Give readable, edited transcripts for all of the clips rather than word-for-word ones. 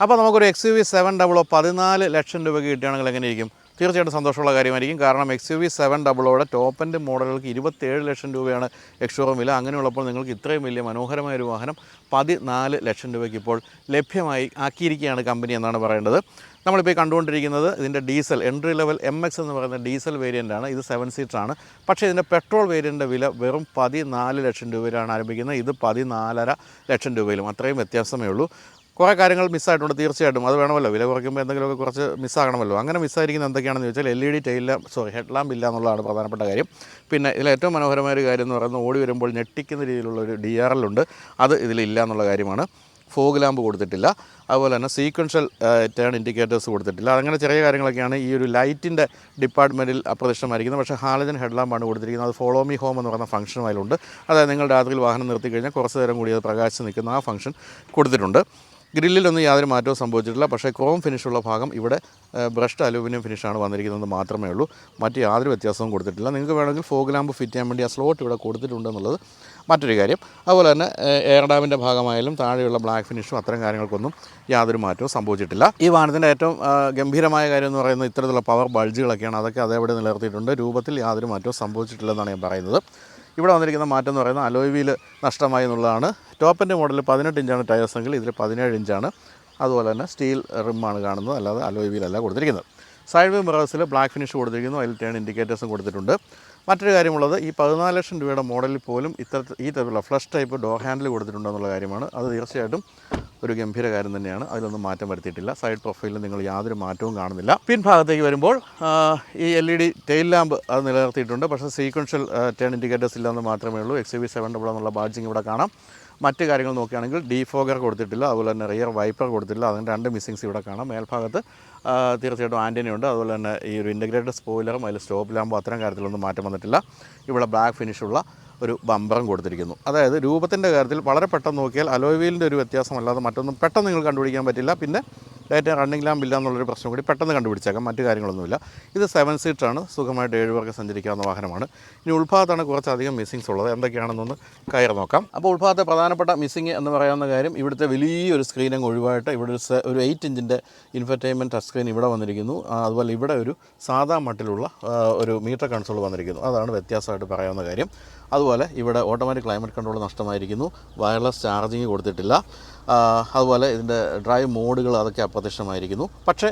അപ്പോൾ നമുക്കൊരു XUV 700 14 ലക്ഷം രൂപയ്ക്ക് കിട്ടുകയാണെങ്കിൽ എങ്ങനെയിരിക്കും? തീർച്ചയായിട്ടും സന്തോഷമുള്ള കാര്യമായിരിക്കും. കാരണം XUV 700 ടോപ്പ് എൻഡ് മോഡലുകൾക്ക് 27 ലക്ഷം രൂപയാണ് എക്സ്ഷോറൂം വില. അങ്ങനെയുള്ളപ്പോൾ നിങ്ങൾക്ക് ഇത്രയും വലിയ മനോഹരമായൊരു വാഹനം 14 ലക്ഷം രൂപയ്ക്ക് ഇപ്പോൾ ലഭ്യമായി ആക്കിയിരിക്കുകയാണ് കമ്പനി എന്നാണ് പറയേണ്ടത്. നമ്മളിപ്പോൾ കണ്ടുകൊണ്ടിരിക്കുന്നത് ഇതിൻ്റെ ഡീസൽ എൻട്രി ലെവൽ MX എന്ന് പറയുന്ന ഡീസൽ വേരിയൻ്റാണ്. ഇത് 7 സീറ്ററാണ്. പക്ഷേ ഇതിൻ്റെ പെട്രോൾ വേരിയൻ്റെ വില വെറും 14 ലക്ഷം രൂപയിലാണ് ആരംഭിക്കുന്നത്. ഇത് 14.5 ലക്ഷം രൂപയിലും അത്രയും വ്യത്യാസമേ ഉള്ളൂ. കുറേ കാര്യങ്ങൾ മിസ്സായിട്ടുണ്ട് തീർച്ചയായിട്ടും. അത് വേണമല്ലോ, വില കുറയ്ക്കുമ്പോൾ എന്തെങ്കിലുമൊക്കെ കുറച്ച് മിസ്സാകണമല്ലോ. അങ്ങനെ മിസ്സായിരിക്കുന്നത് എന്തൊക്കെയാണെന്ന് ചോദിച്ചാൽ LED ഹെഡ് ലാമ്പ് ഇല്ല എന്നുള്ളതാണ് പ്രധാനപ്പെട്ട കാര്യം. പിന്നെ ഇതിൽ ഏറ്റവും മനോഹരമായ ഒരു കാര്യം എന്ന് പറയുന്നത് ഓടി വരുമ്പോൾ ഞെട്ടിക്കുന്ന രീതിയിലുള്ള ഒരു DRL ഉണ്ട്. അത് ഇതിലില്ല എന്നുള്ള കാര്യമാണ്. ഫോഗ് ലാമ്പ് കൊടുത്തിട്ടില്ല. അതുപോലെ തന്നെ സീക്വൻഷ്യൽ ടേൺ ഇൻഡിക്കേറ്റേഴ്സ് കൊടുത്തിട്ടില്ല. അങ്ങനെ ചെറിയ കാര്യങ്ങളൊക്കെയാണ് ഈ ഒരു ലൈറ്റിൻ്റെ ഡിപ്പാർട്ട്മെൻറ്റിൽ അപ്രത്യക്ഷമായിരിക്കുന്നത്. പക്ഷേ ഹാലജൻ ഹെഡ് ലാമ്പാണ് കൊടുത്തിരിക്കുന്നത്. അത് ഫോളോ മീ ഹോം എന്ന് പറയുന്ന ഫംഗ്ഷനും അതിലുണ്ട്. അതായത് നിങ്ങൾ രാത്രിയിൽ വാഹനം നിർത്തി കഴിഞ്ഞാൽ കുറച്ച് നേരം കൂടി അത് പ്രകാശിച്ച് നിൽക്കുന്ന ആ ഫംഗ്ഷൻ കൊടുത്തിട്ടുണ്ട്. ഗ്രില്ലിലൊന്നും യാതൊരു മാറ്റവും സംഭവിച്ചിട്ടില്ല. പക്ഷേ ക്രോം ഫിനിഷുള്ള ഭാഗം ഇവിടെ ബ്രഷ്ഡ് അലൂമിനിയം ഫിനിഷാണ് വന്നിരിക്കുന്നത് മാത്രമേ ഉള്ളൂ. മറ്റ് യാതൊരു വ്യത്യാസവും കൊടുത്തിട്ടില്ല. നിങ്ങൾക്ക് വേണമെങ്കിൽ ഫോഗ് ലാമ്പ് ഫിറ്റ് ചെയ്യാൻ വേണ്ടി ആ സ്ലോട്ട് ഇവിടെ കൊടുത്തിട്ടുണ്ടെന്നുള്ളത് മറ്റൊരു കാര്യം. അതുപോലെ തന്നെ എയർ ഡാമിൻ്റെ ഭാഗമായാലും താഴെയുള്ള ബ്ലാക്ക് ഫിനിഷും അത്തരം കാര്യങ്ങൾക്കൊന്നും യാതൊരു മാറ്റവും സംഭവിച്ചിട്ടില്ല. ഈ വാഹനത്തിൻ്റെ ഏറ്റവും ഗംഭീരമായ കാര്യം എന്ന് പറയുന്നത് ഇത്തരത്തിലുള്ള പവർ ബൾജുകളൊക്കെയാണ്. അതൊക്കെ അതേപടി നിലനിർത്തിയിട്ടുണ്ട്. രൂപത്തിൽ യാതൊരു മാറ്റവും സംഭവിച്ചിട്ടില്ലെന്നാണ് ഞാൻ പറയുന്നത്. ഇവിടെ വന്നിരിക്കുന്ന മാറ്റം എന്ന് പറയുന്നത് അലോയ് വീൽ നഷ്ടമായി എന്നുള്ളതാണ്. ടോപ്പ് എൻഡ് മോഡലിൽ 18 ഇഞ്ചാണ് ടയേഴ്സ് എങ്കിൽ ഇതിൽ 17 ഇഞ്ചാണ്. അതുപോലെ തന്നെ സ്റ്റീൽ റിമ്മാണ് കാണുന്നത്, അല്ലാതെ അലോയ് വീലല്ല കൊടുത്തിരിക്കുന്നത്. സൈഡ് വ്യൂ മിറേഴ്സിൽ ബ്ലാക്ക് ഫിനിഷ് കൊടുത്തിരിക്കുന്നു. അതിൽ ടേൺ ഇൻഡിക്കേറ്റേഴ്സും കൊടുത്തിട്ടുണ്ട്. മറ്റൊരു കാര്യമുള്ളത് ഈ 14 ലക്ഷം രൂപയുടെ മോഡലിൽ പോലും ഈ തരത്തിലുള്ള ഫ്ലഷ് ടൈപ്പ് ഡോർ ഹാൻഡിൽ കൊടുത്തിട്ടുണ്ടെന്നുള്ള കാര്യമാണ്. അത് തീർച്ചയായിട്ടും ഒരു ഗംഭീര കാര്യം തന്നെയാണ്. അതിലൊന്നും മാറ്റം വരുത്തിയിട്ടില്ല. സൈഡ് പ്രൊഫൈലിൽ നിങ്ങൾ യാതൊരു മാറ്റവും കാണുന്നില്ല. പിൻഭാഗത്തേക്ക് വരുമ്പോൾ ഈ LED ടെയിൽ ലാമ്പ് അത് നിലനിർത്തിയിട്ടുണ്ട്. പക്ഷേ സീക്വൻഷ്യൽ ടേൺ ഇൻഡിക്കേറ്റേഴ്സ് ഇല്ലെന്ന് മാത്രമേ ഉള്ളൂ. XUV 700 എന്നുള്ള ബാഡ്ജിങ് ഇവിടെ കാണാം. മറ്റ് കാര്യങ്ങൾ നോക്കുകയാണെങ്കിൽ ഡീഫോഗർ കൊടുത്തിട്ടില്ല. അതുപോലെ തന്നെ റിയർ വൈപ്പർ കൊടുത്തിട്ടില്ല. അതിൻ്റെ 2 മിസ്സിങ്സ് ഇവിടെ കാണാം. മേൽഭാഗത്ത് തീർച്ചയായിട്ടും ആൻറ്റിനയുണ്ട്. അതുപോലെ തന്നെ ഈ ഒരു ഇൻ്റഗ്രേറ്റഡ് സ്പോയിലറും അതിൽ സ്റ്റോപ്പ് ലാമ്പും അത്തരം കാര്യത്തിലൊന്നും മാറ്റം വന്നിട്ടില്ല. ഇവിടെ ബ്ലാക്ക് ഫിനിഷുള്ള ഒരു ബമ്പറും കൊടുത്തിരിക്കുന്നു. അതായത് രൂപത്തിൻ്റെ കാര്യത്തിൽ വളരെ പെട്ടെന്ന് നോക്കിയാൽ അലോയ് വീലിൻ്റെ ഒരു വ്യത്യാസമല്ലാതെ മറ്റൊന്നും പെട്ടെന്ന് നിങ്ങൾ കണ്ടുപിടിക്കാൻ പറ്റില്ല. പിന്നെ ലൈറ്റ് റണ്ണിംഗ് ലാമ്പ് ഇല്ല എന്നുള്ളൊരു പ്രശ്നം കൂടി പെട്ടെന്ന് കണ്ടുപിടിച്ചേക്കാം. മറ്റു കാര്യങ്ങളൊന്നുമില്ല. ഇത് 7 സീറ്ററാണ്. സുഖമായിട്ട് 7 പേർക്ക് സഞ്ചരിക്കാവുന്ന വാഹനമാണ്. ഇനി ഉൾഭാഗത്താണ് കുറച്ചധികം മിസ്സിങ്സ് ഉള്ളത്. എന്തൊക്കെയാണെന്നൊന്ന് കയറി നോക്കാം. അപ്പോൾ ഉൾഭാഗത്തെ പ്രധാനപ്പെട്ട മിസ്സിങ് എന്ന് പറയാവുന്ന കാര്യം ഇവിടുത്തെ വലിയൊരു സ്ക്രീനിങ് ഒഴിവായിട്ട് ഇവിടെ ഒരു 8 ഇഞ്ചിൻ്റെ ഇൻഫർടൈൻമെൻറ്റ് ടച്ച് സ്ക്രീൻ ഇവിടെ വന്നിരിക്കുന്നു. അതുപോലെ ഇവിടെ ഒരു സാധാ മട്ടിലുള്ള ഒരു മീറ്റർ കൺസോൾ വന്നിരിക്കുന്നു. അതാണ് വ്യത്യാസമായിട്ട് പറയാവുന്ന കാര്യം. അതുപോലെ ഇവിടെ ഓട്ടോമാറ്റിക് ക്ലൈമറ്റ് കൺട്രോൾ നഷ്ടമായിരിക്കുന്നു. വയർലെസ് ചാർജിങ് കൊടുത്തിട്ടില്ല. അതുപോലെ ഇതിൻ്റെ ഡ്രൈവ് മോഡുകൾ അതൊക്കെ അപ്രത്യക്ഷമായിരിക്കുന്നു. പക്ഷേ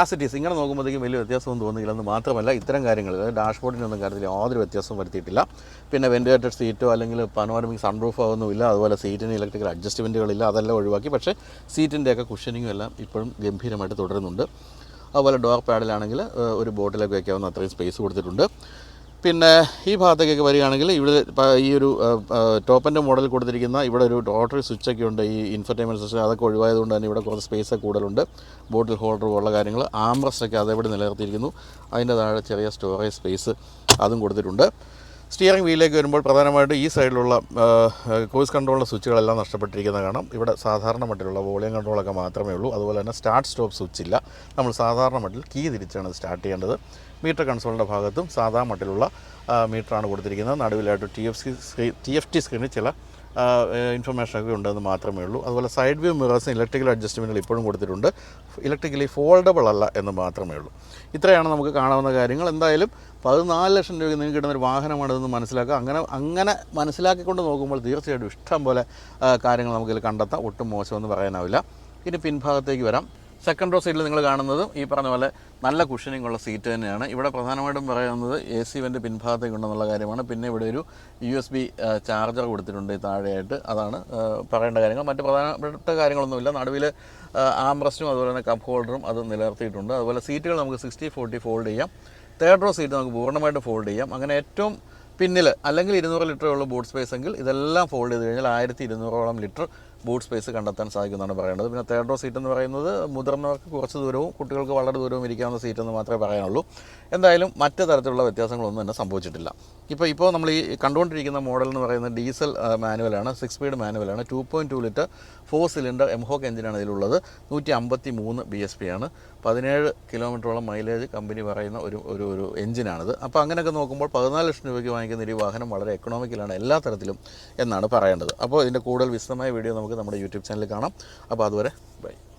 ആസ് ഇറ്റ് ഈസ് ഇങ്ങനെ നോക്കുമ്പോഴത്തേക്കും വലിയ വ്യത്യാസമൊന്നും തോന്നുന്നില്ലെന്ന് മാത്രമല്ല ഇത്തരം കാര്യങ്ങൾ ഡാഷ്ബോർഡിനൊന്നും കാര്യത്തിൽ യാതൊരു വ്യത്യാസവും വരുത്തിയിട്ടില്ല. പിന്നെ വെൻറ്റിലേറ്റഡ് സീറ്റോ അല്ലെങ്കിൽ പനോരമിക് സൺറൂഫോ ഒന്നുമില്ല. അതുപോലെ സീറ്റിന് ഇലക്ട്രിക്കൽ അഡ്ജസ്റ്റ്മെൻറ്റുകളില്ല. അതെല്ലാം ഒഴിവാക്കി. പക്ഷേ സീറ്റിൻ്റെയൊക്കെ കുഷനിങ്ങും എല്ലാം ഇപ്പോഴും ഗംഭീരമായിട്ട് തുടരുന്നുണ്ട്. അതുപോലെ ഡോർ പാഡിലാണെങ്കിൽ ഒരു ബോട്ടിലൊക്കെ വയ്ക്കാവുന്ന അത്രയും സ്പേസ് കൊടുത്തിട്ടുണ്ട്. പിന്നെ ഈ ഭാഗത്തേക്കൊക്കെ വരികയാണെങ്കിൽ ഇവിടെ ഈ ഒരു ടോപ്പ് എൻഡ് മോഡൽ കൊടുത്തിരിക്കുന്ന ഇവിടെ ഒരു റോട്ടറി സ്വിച്ചൊക്കെ ഉണ്ട്. ഈ ഇൻഫർടൈൻമെൻറ്റ് സിസ്റ്റം അതൊക്കെ ഒഴിവായതുകൊണ്ട് തന്നെ ഇവിടെ കുറച്ച് സ്പേസ് കൂടുതലുണ്ട്. ബോട്ടിൽ ഹോൾഡർ ഉള്ള കാര്യങ്ങൾ ആംബ്രസ്റ്റൊക്കെ അതേപടി നിലനിർത്തിയിരിക്കുന്നു. അതിൻ്റെ താഴെ ചെറിയ സ്റ്റോറേജ് സ്പേസ് അതും കൊടുത്തിട്ടുണ്ട്. സ്റ്റിയറിംഗ് വീലിലേക്ക് വരുമ്പോൾ പ്രധാനമായിട്ട് ഈ സൈഡിലുള്ള ക്രൂസ് കൺട്രോളിൻ്റെ സ്വിച്ചുകളെല്ലാം നഷ്ടപ്പെട്ടിരിക്കുന്നത് കാണാം. ഇവിടെ സാധാരണ മട്ടിലുള്ള വോളിയം കൺട്രോളൊക്കെ മാത്രമേ ഉള്ളൂ. അതുപോലെ തന്നെ സ്റ്റാർട്ട് സ്റ്റോപ്പ് സ്വിച്ച് ഇല്ല. നമ്മൾ സാധാരണ മട്ടിൽ കീ തിരിച്ചാണ് ഇത് സ്റ്റാർട്ട് ചെയ്യേണ്ടത്. മീറ്റർ കൺസോളിൻ്റെ ഭാഗത്തും സാധാ മട്ടിലുള്ള മീറ്ററാണ് കൊടുത്തിരിക്കുന്നത്. നടുവിലായിട്ട് TFT സ്ക്രീനിൽ ചില ഇൻഫർമേഷനൊക്കെ ഉണ്ടെന്ന് മാത്രമേ ഉള്ളൂ. അതുപോലെ സൈഡ് വ്യൂ മിറേഴ്സ് ഇലക്ട്രിക്കൽ അഡ്ജസ്റ്റ്മെൻറ്റുകൾ ഇപ്പോഴും കൊടുത്തിട്ടുണ്ട്. ഇലക്ട്രിക്കലി ഫോൾഡബിൾ അല്ല എന്ന് മാത്രമേ ഉള്ളൂ. ഇത്രയാണ് നമുക്ക് കാണാവുന്ന കാര്യങ്ങൾ. എന്തായാലും 14 ലക്ഷം രൂപയ്ക്ക് നിങ്ങൾക്ക് കിട്ടുന്നൊരു വാഹനമാണിതെന്ന് മനസ്സിലാക്കുക. അങ്ങനെ മനസ്സിലാക്കിക്കൊണ്ട് നോക്കുമ്പോൾ തീർച്ചയായിട്ടും ഇഷ്ടം പോലെ കാര്യങ്ങൾ നമുക്കിതിൽ കണ്ടെത്താം. ഒട്ടും മോശമെന്ന് പറയാനാവില്ല. ഇനി പിൻഭാഗത്തേക്ക് വരാം. സെക്കൻഡ് റോ സൈഡിൽ നിങ്ങൾ കാണുന്നതും ഈ പറഞ്ഞ പോലെ നല്ല കുഷനിങ് ഉള്ള സീറ്റ് തന്നെയാണ്. ഇവിടെ പ്രധാനമായിട്ടും പറയുന്നത് AC വെൻ്റ് പിൻഭാഗത്തേക്ക് ഉണ്ടെന്നുള്ള കാര്യമാണ്. പിന്നെ ഇവിടെ ഒരു USB ചാർജർ കൊടുത്തിട്ടുണ്ട് താഴെയായിട്ട്. അതാണ് പറയേണ്ട കാര്യങ്ങൾ. മറ്റ് പ്രധാനപ്പെട്ട കാര്യങ്ങളൊന്നുമില്ല. നടുവിൽ ആംബ്രസ്റ്റും അതുപോലെ തന്നെ കപ്പ് ഹോൾഡറും അത് നിലനിർത്തിയിട്ടുണ്ട്. അതുപോലെ സീറ്റുകൾ നമുക്ക് 60/40 ഫോൾഡ് ചെയ്യാം. തേർഡ് റോ സീറ്റ് നമുക്ക് പൂർണ്ണമായിട്ട് ഫോൾഡ് ചെയ്യാം. അങ്ങനെ ഏറ്റവും പിന്നിൽ അല്ലെങ്കിൽ 200 ലിറ്റർ ഉള്ള ബൂട്ട് സ്പേസ് എങ്കിൽ ഇതെല്ലാം ഫോൾഡ് ചെയ്ത് കഴിഞ്ഞാൽ 1200ഓളം ലിറ്റർ ബൂട്ട് സ്പേസ് കണ്ടെത്താൻ സാധിക്കുമെന്നാണ് പറയേണ്ടത്. പിന്നെ തേർഡ് റോ സീറ്റ് എന്ന് പറയുന്നത് മുതിർന്നവർക്ക് കുറച്ച് ദൂരവും കുട്ടികൾക്ക് വളരെ ദൂരവും ഇരിക്കാവുന്ന സീറ്റെന്ന് മാത്രമേ പറയാനുള്ളൂ. എന്തായാലും മറ്റ് തരത്തിലുള്ള വ്യത്യാസങ്ങളൊന്നും തന്നെ സംഭവിച്ചിട്ടില്ല. ഇപ്പോൾ നമ്മൾ ഈ കണ്ടുകൊണ്ടിരിക്കുന്ന മോഡൽ എന്ന് പറയുന്നത് ഡീസൽ മാനുവലാണ്. 6 സ്പീഡ് മാനുവലാണ്. 2.2 ലിറ്റർ 4 സിലിണ്ടർ എംഹോക്ക് എഞ്ചിനാണ് ഇതിലുള്ളത്. 153 BSP ആണ്. 17 കിലോമീറ്ററോളം മൈലേജ് കമ്പനി പറയുന്ന ഒരു എഞ്ചിനാണിത്. അപ്പോൾ അങ്ങനെയൊക്കെ നോക്കുമ്പോൾ 14 ലക്ഷം രൂപയ്ക്ക് വാങ്ങിക്കുന്ന ഈ വാഹനം വളരെ എക്കണോമിക്കലാണ് എല്ലാ തരത്തിലും എന്നാണ് പറയേണ്ടത്. അപ്പോൾ ഇതിൻ്റെ കൂടുതൽ വിശദമായ വീഡിയോ നമുക്ക് നമ്മുടെ യൂട്യൂബ് ചാനലിൽ കാണാം. അപ്പോൾ അതുവരെ ബൈ.